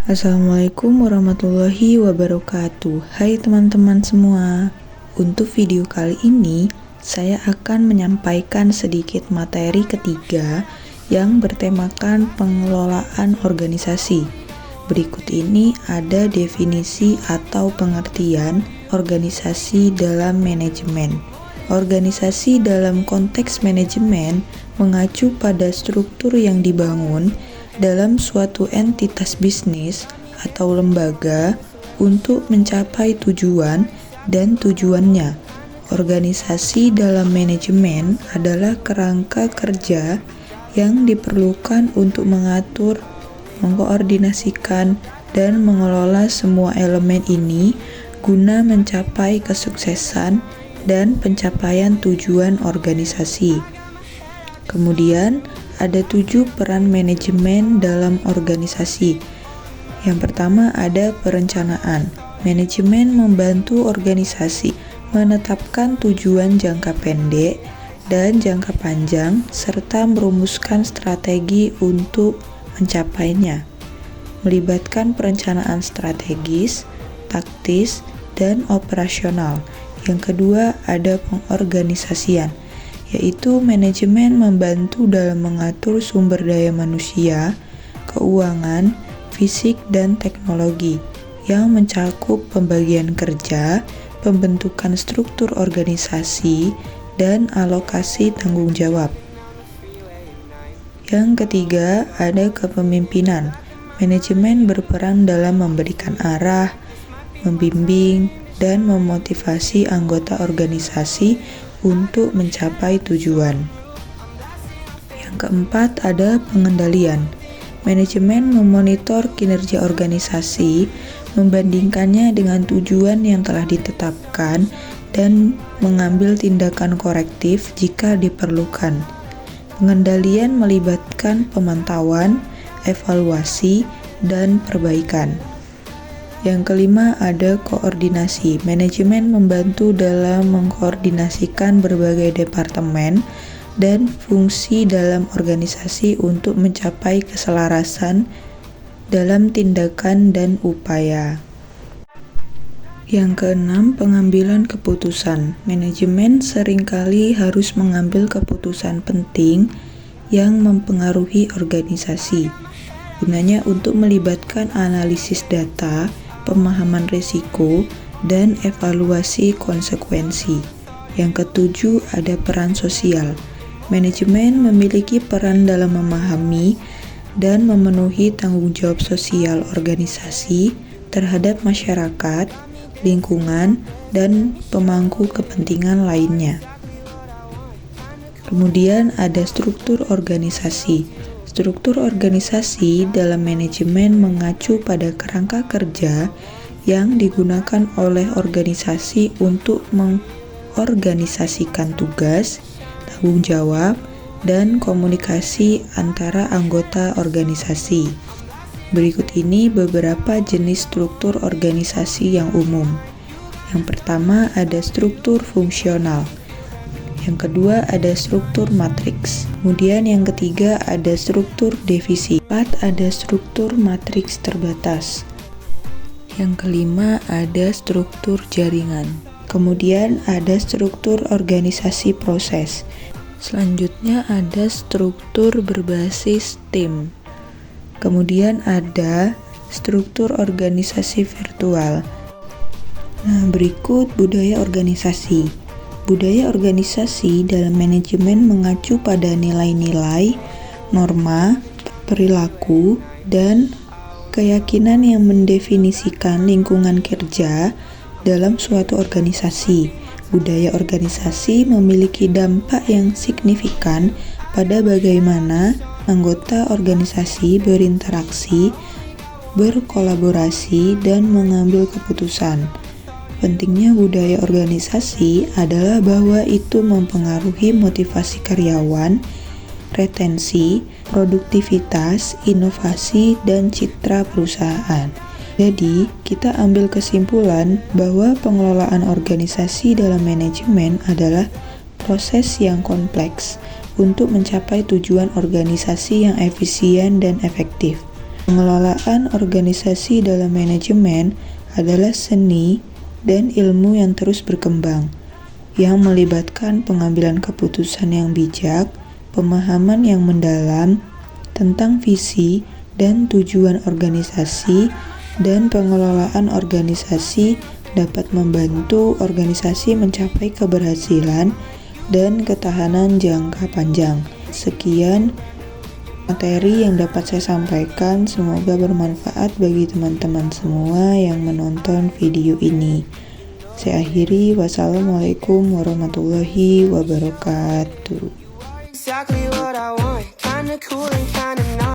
Assalamualaikum warahmatullahi wabarakatuh. Hai teman-teman semua. Untuk video kali ini, saya akan menyampaikan sedikit materi ketiga yang bertemakan pengelolaan organisasi. Berikut ini ada definisi atau pengertian organisasi dalam manajemen. Organisasi dalam konteks manajemen mengacu pada struktur yang dibangun dalam suatu entitas bisnis atau lembaga untuk mencapai tujuan dan tujuannya. Organisasi dalam manajemen adalah kerangka kerja yang diperlukan untuk mengatur, mengkoordinasikan, dan mengelola semua elemen ini guna mencapai kesuksesan dan pencapaian tujuan organisasi. Kemudian, ada 7 peran manajemen dalam organisasi. Yang pertama ada perencanaan. Manajemen membantu organisasi menetapkan tujuan jangka pendek dan jangka panjang serta merumuskan strategi untuk mencapainya. Melibatkan perencanaan strategis, taktis, dan operasional. Yang kedua ada pengorganisasian, yaitu manajemen membantu dalam mengatur sumber daya manusia, keuangan, fisik, dan teknologi yang mencakup pembagian kerja, pembentukan struktur organisasi, dan alokasi tanggung jawab. Yang ketiga ada kepemimpinan. Manajemen berperan dalam memberikan arah, membimbing, dan memotivasi anggota organisasi untuk mencapai tujuan. Yang keempat ada pengendalian. Manajemen memonitor kinerja organisasi, membandingkannya dengan tujuan yang telah ditetapkan, dan mengambil tindakan korektif jika diperlukan. Pengendalian melibatkan pemantauan, evaluasi, dan perbaikan. Yang kelima ada koordinasi. Manajemen membantu dalam mengkoordinasikan berbagai departemen dan fungsi dalam organisasi untuk mencapai keselarasan dalam tindakan dan upaya. Yang keenam, pengambilan keputusan. Manajemen seringkali harus mengambil keputusan penting yang mempengaruhi organisasi. Gunanya untuk melibatkan analisis data, pemahaman risiko, dan evaluasi konsekuensi. Yang ketujuh ada peran sosial. Manajemen memiliki peran dalam memahami dan memenuhi tanggung jawab sosial organisasi terhadap masyarakat, lingkungan, dan pemangku kepentingan lainnya. Kemudian ada struktur organisasi. Struktur organisasi dalam manajemen mengacu pada kerangka kerja yang digunakan oleh organisasi untuk mengorganisasikan tugas, tanggung jawab, dan komunikasi antara anggota organisasi. Berikut ini beberapa jenis struktur organisasi yang umum. Yang pertama ada struktur fungsional. Yang kedua ada struktur matriks. Kemudian yang ketiga ada struktur divisi. Keempat ada struktur matriks terbatas. Yang kelima ada struktur jaringan. Kemudian ada struktur organisasi proses. Selanjutnya ada struktur berbasis tim. Kemudian ada struktur organisasi virtual. Nah, berikut budaya organisasi. Budaya organisasi dalam manajemen mengacu pada nilai-nilai, norma, perilaku, dan keyakinan yang mendefinisikan lingkungan kerja dalam suatu organisasi. Budaya organisasi memiliki dampak yang signifikan pada bagaimana anggota organisasi berinteraksi, berkolaborasi, dan mengambil keputusan. Pentingnya budaya organisasi adalah bahwa itu mempengaruhi motivasi karyawan, retensi, produktivitas, inovasi, dan citra perusahaan. Jadi, kita ambil kesimpulan bahwa pengelolaan organisasi dalam manajemen adalah proses yang kompleks untuk mencapai tujuan organisasi yang efisien dan efektif. Pengelolaan organisasi dalam manajemen adalah seni dan ilmu yang terus berkembang, yang melibatkan pengambilan keputusan yang bijak, pemahaman yang mendalam tentang visi dan tujuan organisasi, dan pengelolaan organisasi dapat membantu organisasi mencapai keberhasilan dan ketahanan jangka panjang. Sekian materi yang dapat saya sampaikan, semoga bermanfaat bagi teman-teman semua yang menonton video ini. Saya akhiri, wassalamualaikum warahmatullahi wabarakatuh.